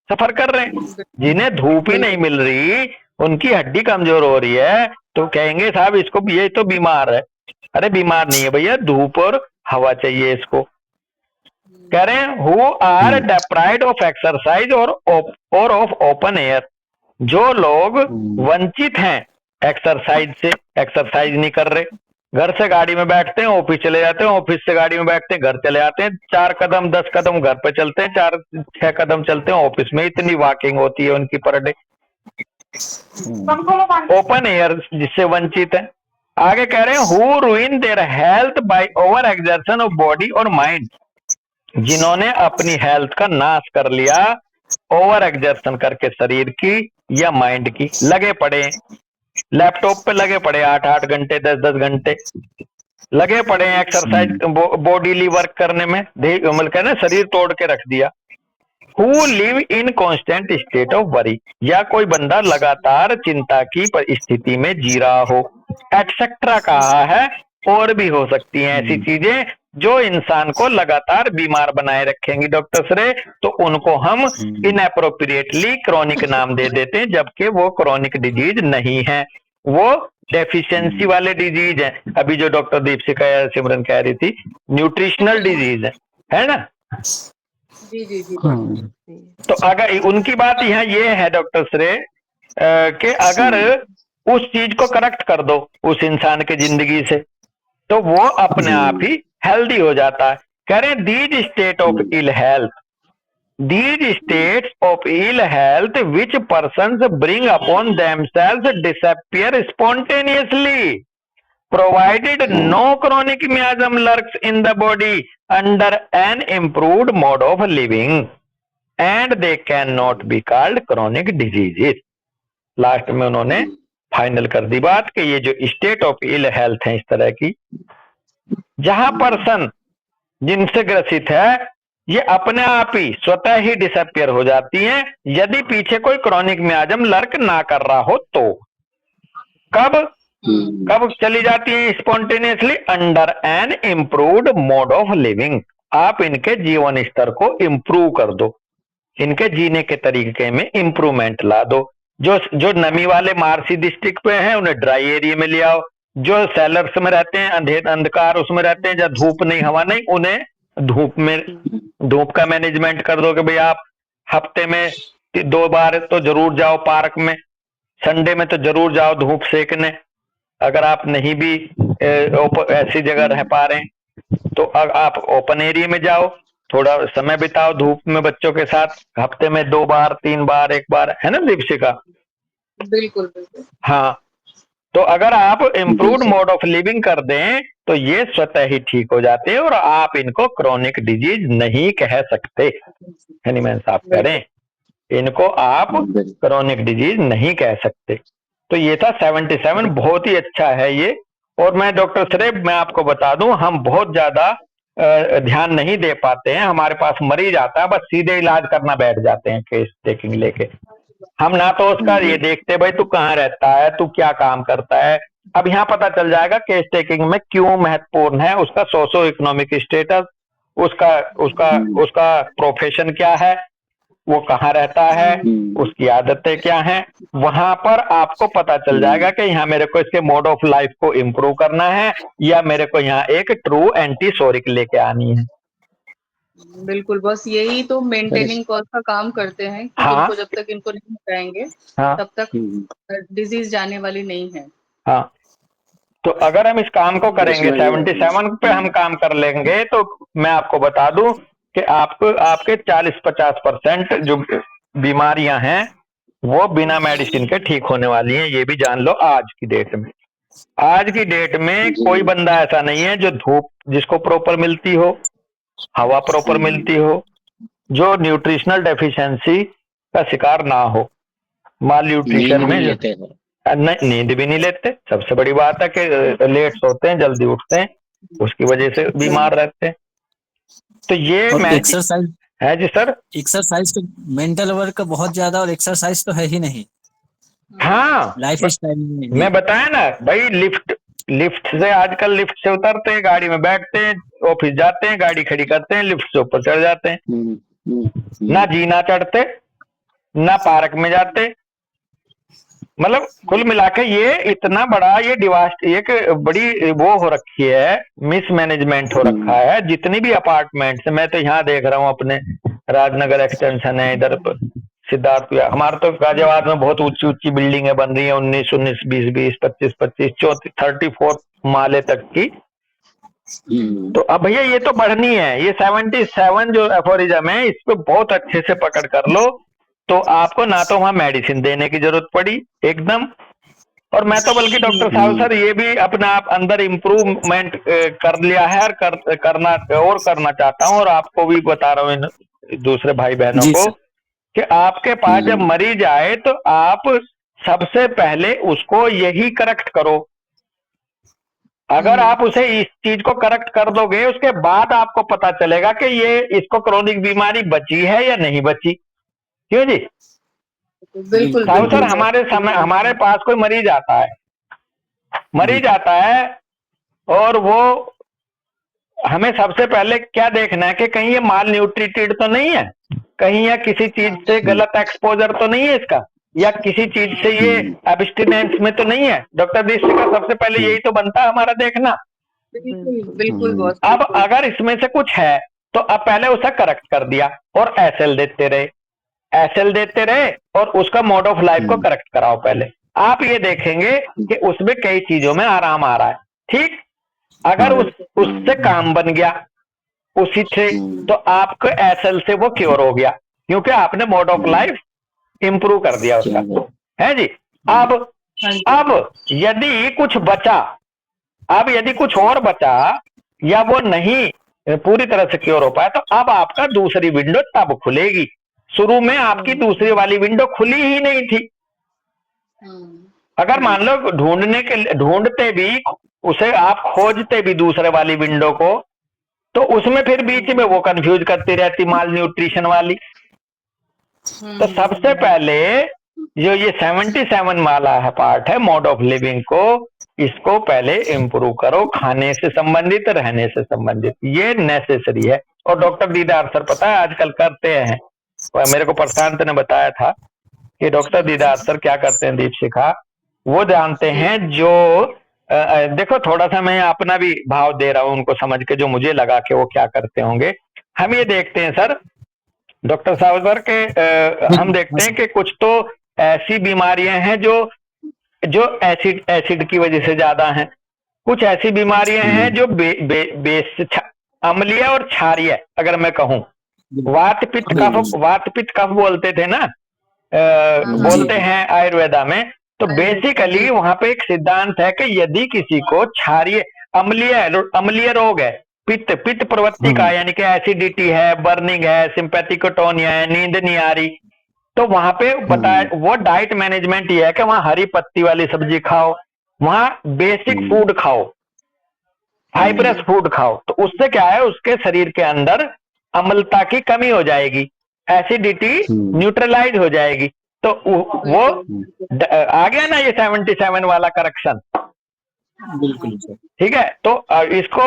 सफर कर रहे हैं? जिन्हें धूप ही नहीं मिल रही, उनकी हड्डी कमजोर हो रही है, तो कहेंगे साहब इसको ये तो बीमार है। अरे बीमार नहीं है भैया, धूप और हवा चाहिए इसको। कह रहे हैं हु आर डेप्राइव्ड ऑफ एक्सरसाइज और ऑफ ओपन एयर, जो लोग वंचित हैं एक्सरसाइज से, एक्सरसाइज नहीं कर रहे, घर से गाड़ी में बैठते हैं ऑफिस चले जाते हैं, ऑफिस से गाड़ी में बैठते हैं घर चले आते हैं, 4 कदम 10 कदम घर पे चलते हैं, 4-6 कदम चलते हैं ऑफिस में, इतनी वॉकिंग होती है उनकी पर डे। ओपन एयर जिससे वंचित है। आगे कह रहे हैं who ruin their health by over exertion of body और माइंड, जिन्होंने अपनी हेल्थ का नाश कर लिया ओवर एक्सर्शन करके शरीर की या माइंड की। लगे पड़े लैपटॉप पे, लगे पड़े 8-8 घंटे 10-10 घंटे लगे पड़े हैं एक्सरसाइज बॉडीली वर्क करने में, मतलब कहना शरीर तोड़ के रख दिया। Who live in constant state of worry, या कोई बंदा लगातार चिंता की परिस्थिति में जी रहा हो, एटसेट्रा कहा है। और भी हो सकती हैं ऐसी चीजें जो इंसान को लगातार बीमार बनाए रखेंगी डॉक्टर सरे, तो उनको हम इनएप्रोप्रिएटली क्रॉनिक नाम दे देते हैं, जबकि वो क्रॉनिक डिजीज नहीं है, वो डेफिशिएंसी वाले डिजीज है। अभी जो डॉक्टर दीपशिखा सिमरन कह रही थी, न्यूट्रिशनल डिजीज है ना? जी जी जी। तो अगर उनकी बात यहाँ ये है डॉक्टर सरे कि अगर उस चीज को करेक्ट कर दो उस इंसान के जिंदगी से, तो वो अपने आप ही हेल्दी हो जाता है। कह रहे these state of ill health, these states of ill health which persons bring upon themselves disappear spontaneously provided no chronic miasm lurks in the body under an improved mode of living and they cannot be called chronic diseases। Last में उन्होंने final कर दी बात कि ये जो state of ill health है इस तरह की, जहां पर्सन जिनसे ग्रसित है ये अपने आप ही स्वतः ही डिसअपियर हो जाती हैं यदि पीछे कोई क्रॉनिक मियाजम लर्क ना कर रहा हो तो। कब चली जाती है spontaneously? Under N improved mode of living, आप इनके जीवन स्तर को इम्प्रूव कर दो, इनके जीने के तरीके में इम्प्रूवमेंट ला दो। जो नमी वाले मार्सी डिस्ट्रिक्ट पे हैं उन्हें ड्राई एरिया में ले आओ, जो सेलर्स में रहते हैं अंधकार उसमें रहते हैं जहाँ धूप नहीं हवा नहीं, उन्हें धूप का मैनेजमेंट कर दो कि भाई आप हफ्ते में 2 बार तो जरूर जाओ पार्क में, संडे में तो जरूर जाओ धूप सेकने। अगर आप नहीं भी ऐसी जगह रह पा रहे हैं तो आप ओपन एरिया में जाओ, थोड़ा समय बिताओ धूप में बच्चों के साथ, हफ्ते में 2 बार 3 बार 1 बार, है ना दीपशिखा? बिल्कुल बिल्कुल। हाँ, तो अगर आप इम्प्रूव्ड मोड ऑफ लिविंग कर दें तो ये स्वतः ही ठीक हो जाते हैं और आप इनको क्रॉनिक डिजीज नहीं कह सकते। हनीमैन साहब कह रहे हैं इनको आप क्रॉनिक डिजीज नहीं कह सकते। तो ये था 77, बहुत ही अच्छा है ये। और मैं डॉक्टर सरेब मैं आपको बता दूं, हम बहुत ज्यादा ध्यान नहीं दे पाते हैं, हमारे पास मरीज आता है बस सीधे इलाज करना बैठ जाते हैं केस टेकिंग लेके, हम ना तो उसका ये देखते भाई तू कहाँ रहता है, तू क्या काम करता है। अब यहाँ पता चल जाएगा केस टेकिंग में क्यों महत्वपूर्ण है उसका सोशो इकोनॉमिक स्टेटस, उसका प्रोफेशन क्या है, वो कहाँ रहता है, उसकी आदतें क्या हैं, वहां पर आपको पता चल जाएगा कि यहाँ मेरे को इसके मोड ऑफ लाइफ को इम्प्रूव करना है या मेरे को यहाँ एक ट्रू एंटीसोरिक लेके आनी है। बिल्कुल, बस यही तो मेंटेनिंग कॉज का काम करते हैं कि हाँ, इनको जब तक इनको नहीं हटाएंगे हाँ, तब तक डिजीज जाने वाली नहीं है। हाँ, तो अगर हम इस काम को करेंगे 77 पे हम काम कर लेंगे तो मैं आपको बता दूं कि आपके 40-50% जो बीमारियां हैं वो बिना मेडिसिन के ठीक होने वाली हैं, ये भी जान लो आज की डेट में। आज की डेट में कोई बंदा ऐसा नहीं है जो धूप जिसको प्रॉपर मिलती हो, हवा प्रॉपर मिलती हो, जो न्यूट्रिशनल डेफिशिएंसी का शिकार ना हो। माल न्यूट्रिशन नींद में नहीं जो लेते हैं। नींद भी नहीं लेते, सबसे बड़ी बात है कि लेट सोते हैं, जल्दी उठते हैं, उसकी वजह से बीमार रहते हैं। तो ये और मैं एक्सरसाइज है जी सर। एक्सरसाइज तो मेंटल वर्क बहुत ज्यादा, और एक्सरसाइज तो है ही नहीं हाँ, लाइफ स्टाइल में। मैं बताया ना भाई, लिफ्ट लिफ्ट से आजकल लिफ्ट से उतरते हैं, गाड़ी में बैठते हैं, ऑफिस जाते हैं, गाड़ी खड़ी करते हैं, लिफ्ट से ऊपर चढ़ जाते हैं, ना जीना चढ़ते, ना पार्क में जाते। मतलब कुल मिला के ये इतना बड़ा ये डिवास्ट एक बड़ी वो हो रखी है, मिसमैनेजमेंट हो रखा है। जितनी भी अपार्टमेंट्स, मैं तो यहाँ देख रहा हूँ अपने राजनगर एक्सटेंशन है इधर सिद्धार्थ, हमारा तो गाजियाबाद में बहुत ऊंची ऊंची बिल्डिंगें बन रही है, 19 20 20 25 25 34 34 माले तक की। तो अब भैया ये तो बढ़नी है, ये 77 जो एफोरिज्म है इसको बहुत अच्छे से पकड़ कर लो, तो आपको ना तो वहां मेडिसिन देने की जरूरत पड़ी एकदम। और मैं तो बल्कि डॉक्टर साहब सर ये भी अपना आप अंदर इम्प्रूवमेंट कर लिया है, और करना चाहता हूँ, और आपको भी बता रहा हूँ इन दूसरे भाई बहनों जी को सर। कि आपके पास जब मरीज आए तो आप सबसे पहले उसको यही करेक्ट करो। अगर आप उसे इस चीज को करेक्ट कर दोगे, उसके बाद आपको पता चलेगा कि ये इसको क्रोनिक बीमारी बची है या नहीं बची। क्यों जी बिल्कुल साहब सर, बिल्कुल हमारे पास कोई मरीज आता है और वो हमें सबसे पहले क्या देखना है कि कहीं ये माल न्यूट्रिटेड तो नहीं है, कहीं या किसी चीज से गलत एक्सपोजर तो नहीं है इसका, या किसी चीज से ये एब्स्टिनेंस में तो नहीं है। डॉक्टर दृष्टि का सबसे पहले यही तो बनता है हमारा देखना। बिल्कुल बिल्कुल बॉस। अब अगर इसमें से कुछ है तो अब पहले उसे करेक्ट कर दिया और एसएल देते रहे और उसका मोड ऑफ लाइफ को करेक्ट कराओ। पहले आप ये देखेंगे कि उसमें कई चीजों में आराम आ रहा है। ठीक, अगर उससे काम बन गया उसी से, तो आपको एसएल से वो क्योर हो गया, क्योंकि आपने मोड ऑफ लाइफ इंप्रूव कर दिया उसका, है जी। अब यदि कुछ बचा, अब यदि कुछ और बचा या वो नहीं पूरी तरह से क्योर हो पाया, तो अब आपका दूसरी विंडो तब खुलेगी। शुरू में आपकी दूसरी वाली विंडो खुली ही नहीं थी। अगर मान लो ढूंढते भी उसे, आप खोजते भी दूसरे वाली विंडो को, तो उसमें फिर बीच में वो कंफ्यूज करती रहती माल न्यूट्रिशन वाली। तो सबसे पहले जो ये 77 वाला है पार्ट है मोड ऑफ लिविंग को, इसको पहले इम्प्रूव करो, खाने से संबंधित, रहने से संबंधित, ये नेसेसरी है। और डॉक्टर दीदार सर पता है आजकल करते हैं, मेरे को प्रशांत ने बताया था कि डॉक्टर दीदार सर क्या करते हैं, दीपशिखा, वो जानते हैं जो देखो थोड़ा सा मैं अपना भी भाव दे रहा हूं उनको समझ के, जो मुझे लगा कि वो क्या करते होंगे। हम ये देखते हैं सर डॉक्टर साहब सर के हम देखते हैं कि कुछ तो ऐसी बीमारियां हैं जो एसिड की वजह से ज्यादा हैं, कुछ ऐसी बीमारियां हैं जो बेस अम्लीय और क्षारीय, अगर मैं कहूं वात पित्त कफ बोलते थे ना, बोलते हैं आयुर्वेदा में। तो बेसिकली वहां पे एक सिद्धांत है कि यदि किसी को क्षारीय अम्लीय रोग है, पित्त प्रवृत्ति का, यानी कि एसिडिटी है, बर्निंग है, सिंपैथिकोटोनिया है, नींद नहीं आ रही, तो वहां पे बताया वो डाइट मैनेजमेंट ये है कि वहां हरी पत्ती वाली सब्जी खाओ, वहां बेसिक फूड खाओ, फाइब्रस फूड खाओ। तो उससे क्या है, उसके शरीर के अंदर अम्लता की कमी हो जाएगी, एसिडिटी न्यूट्रलाइज हो जाएगी। तो वो आ गया ना ये 77 वाला करेक्शन। बिल्कुल ठीक है, तो इसको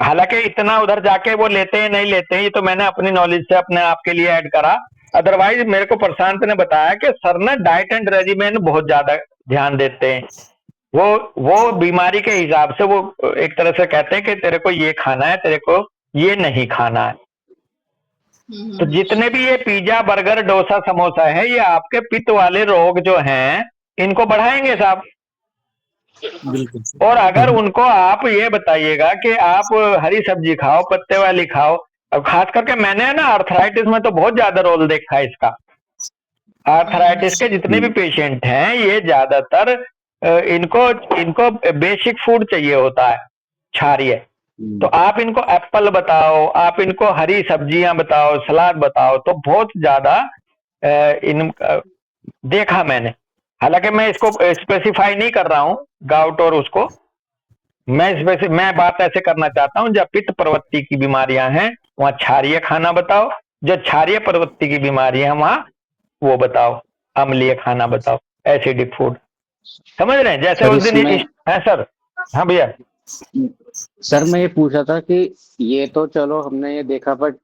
हालांकि इतना उधर जाके वो लेते हैं नहीं लेते हैं, ये तो मैंने अपनी नॉलेज से अपने आप के लिए ऐड करा। अदरवाइज मेरे को प्रशांत ने बताया कि सर ना डाइट एंड रेजिमेंट बहुत ज्यादा ध्यान देते हैं। वो बीमारी के हिसाब से वो एक तरह से कहते हैं कि तेरे को ये खाना है, तेरे को ये नहीं खाना है। तो जितने भी ये पिज्जा बर्गर डोसा समोसा है, ये आपके पित्त वाले रोग जो हैं इनको बढ़ाएंगे साहब। बिल्कुल। और अगर उनको आप ये बताइएगा कि आप हरी सब्जी खाओ, पत्ते वाली खाओ। अब खास करके मैंने ना आर्थराइटिस में तो बहुत ज्यादा रोल देखा है इसका। आर्थराइटिस के जितने भी पेशेंट हैं ये ज्यादातर इनको इनको बेसिक फूड चाहिए होता है, क्षारीय। तो आप इनको एप्पल बताओ, आप इनको हरी सब्जियां बताओ, सलाद बताओ, तो बहुत ज्यादा इन देखा मैंने। हालांकि मैं इसको स्पेसिफाई नहीं कर रहा हूँ गाउट और उसको, मैं बात ऐसे करना चाहता हूँ, जब पित्त प्रवृत्ति की बीमारियां हैं वहाँ क्षारीय खाना बताओ, जो क्षारीय प्रवृत्ति की बीमारियां हैं वहाँ वो बताओ, अम्लीय खाना बताओ, एसिडिक फूड। समझ रहे हैं? जैसे सर उस दिन इसमें है सर। हाँ भैया। सर मैं ये पूछ रहा था कि ये तो चलो हमने ये देखा, बट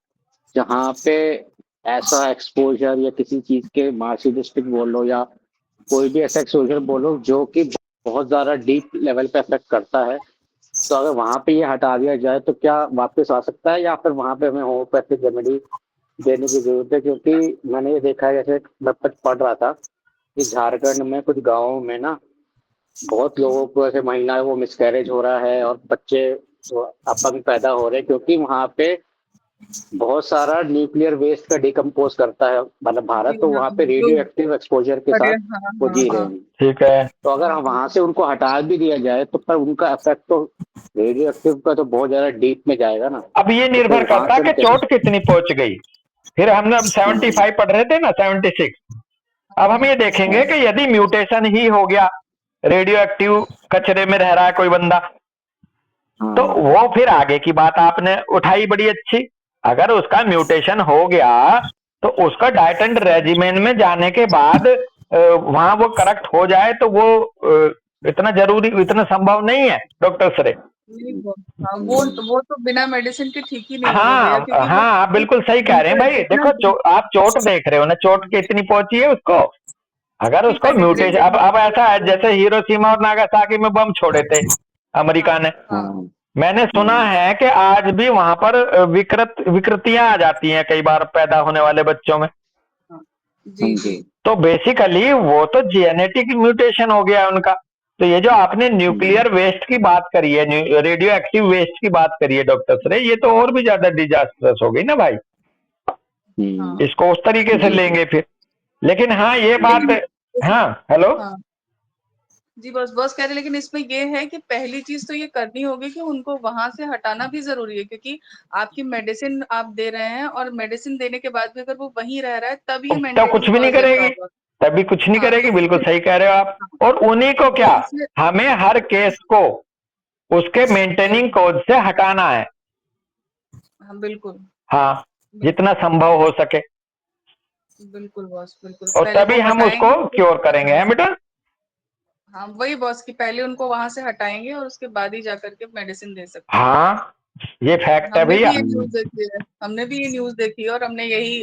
जहाँ पे ऐसा एक्सपोजर या किसी चीज के मार्शियल डिस्ट्रिक्ट बोलो या कोई भी ऐसा एक्सपोजर बोलो जो कि बहुत ज्यादा डीप लेवल पे अफेक्ट करता है, तो अगर वहां पे ये हटा दिया जाए तो क्या वापस आ सकता है, या फिर वहां पे हमें होम्योपैथिक रेमेडी देने की जरूरत है? क्योंकि मैंने ये देखा है, जैसे मैं पढ़ रहा था कि झारखंड में कुछ गाँवों में ना बहुत लोगों को ऐसे महिलाएं वो मिसकैरेज हो रहा है और बच्चे वो अपंग पैदा हो रहे हैं, क्योंकि वहां पे बहुत सारा न्यूक्लियर वेस्ट का डिकम्पोज करता है मतलब भारत, जी तो हाँ, वहां पे जो रेडियो एक्टिव एक्सपोजर के अरे साथ हाँ वो हाँ जी रहे हाँ हैं। ठीक है। तो अगर हम वहां से उनको हटा भी दिया जाए तो पर उनका इफेक्ट तो रेडियो एक्टिव का तो बहुत ज्यादा डीप में जाएगा ना। अब ये तो फिर निर्भर वहां करता से है हम कि कैसे? चोट कितनी पहुंच गई। फिर हमने अब 75 पढ़ रहे थे ना, 76। अब हम ये देखेंगे कि यदि म्यूटेशन ही हो गया, रेडियो एक्टिव कचरे में रह रहा है कोई बंदा, तो वो फिर आगे की बात आपने उठाई बड़ी अच्छी। अगर उसका म्यूटेशन हो गया तो उसका डाइट एंड रेजिमेन में जाने के बाद वहां वो करेक्ट हो जाए, तो वो इतना जरूरी, इतना संभव नहीं है डॉक्टर सरे। नहीं, हाँ वो तो बिना मेडिसिन के ठीक ही नहीं होगा भैया, हाँ क्योंकि वो हाँ, आप बिल्कुल सही कह रहे हैं भाई। इतना देखो आप चोट देख रहे हो ना, चोट कितनी पहुंची है उसको। अगर डीप उसको म्यूटेशन, पेनिट्रेटेड अब ऐसा है जैसे हिरोशिमा और नागासाकी में बम छोड़े थे अमेरिका ने। हाँ मैंने सुना है कि आज भी वहां पर विकृतियां आ जाती हैं कई बार पैदा होने वाले बच्चों में। हाँ, जी जी तो बेसिकली वो तो जेनेटिक म्यूटेशन हो गया उनका। तो ये जो आपने न्यूक्लियर वेस्ट की बात करी है, रेडियो एक्टिव वेस्ट की बात करी है डॉक्टर सरे, ये तो और भी ज्यादा डिजास्टर्स हो गई ना भाई। हाँ। इसको उस तरीके से लेंगे फिर। लेकिन हाँ ये बात, लेकिन हाँ हेलो। हाँ जी, बस कह रहे, लेकिन इसमें ये है कि पहली चीज तो ये करनी होगी कि उनको वहां से हटाना भी जरूरी है, क्योंकि आपकी मेडिसिन आप दे रहे हैं और मेडिसिन देने के बाद भी अगर वो वहीं रह रहा है तब ये तो मेंटेनिंग कुछ भी नहीं कॉज है करेगी, प्रॉपर। तभी कुछ नहीं हाँ करेगी, तो बिल्कुल इसलिए सही कह रहे हो आप। और उन्हीं को तो क्या, इसलिए हमें हर केस को उसके मेंटेनिंग कोड से हटाना है। हाँ बिल्कुल हाँ, जितना संभव हो सके, बिल्कुल बॉस, बिल्कुल और पहले वो तभी हम उसको हटाएंगे क्योर करेंगे, वहां है से। बेटा। हाँ वही बॉस की पहले उनको वहां से हटाएंगे और उसके बाद ही जाकर के मेडिसिन दे सकते हैं। हाँ, ये फैक्ट है हमने भैया। भी ये न्यूज देखी है, हमने भी ये न्यूज देखी है, और हमने यही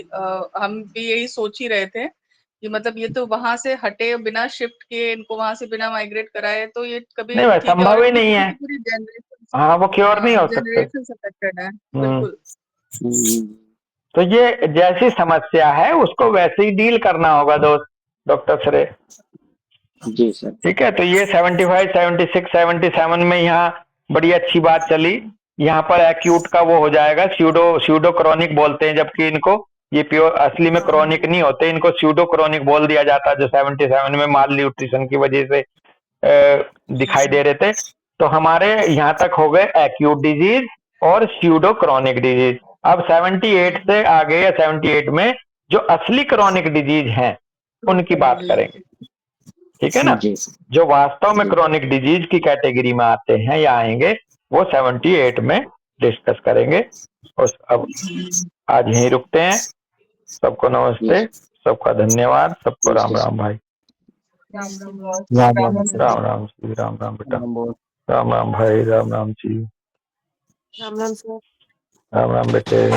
हम भी यही सोच ही रहे थे कि मतलब ये तो वहां से हटे बिना शिफ्ट किए, इनको वहां से बिना माइग्रेट कराए तो ये कभी नहीं भाई, ठीक है, और संभव ही इनकी नहीं है। पूरी पूरी जनरेशन, हाँ, वो क्योर नहीं हाँ हो सकते। जनरेशन अफेक्टेड है। हम्म। बिल्कुल तो ये जैसी समस्या है उसको वैसे ही डील करना होगा दोस्त, डॉक्टर सरे। जी सर। ठीक है, तो ये 75, 76, 77 में यहाँ बड़ी अच्छी बात चली। यहाँ पर एक्यूट का वो हो जाएगा, स्यूडो क्रॉनिक बोलते हैं, जबकि इनको ये प्योर असली में क्रॉनिक नहीं होते, इनको स्यूडो क्रॉनिक बोल दिया जाता है, जो 77 में माल न्यूट्रिशन की वजह से दिखाई दे रहे थे। तो हमारे यहाँ तक हो गए एक्यूट डिजीज और स्यूडो क्रॉनिक डिजीज। अब 78 से आगे या 78 में जो असली क्रॉनिक डिजीज हैं उनकी बात करेंगे। ठीक है ना। जी जो वास्तव में जी क्रॉनिक डिजीज की कैटेगरी में आते हैं या आएंगे, वो 78 में डिस्कस करेंगे। और अब आज यहीं रुकते हैं। सबको जी नमस्ते, सबका धन्यवाद, सबको राम नमस्ते राम सर। भाई। Ram Ram boss, Ram Ram Ram Ram sir. राम राम श्री राम राम बेटा। राम बोल। राम राम भाई, राम राम जी, राम राम सर। राम राम बेटे।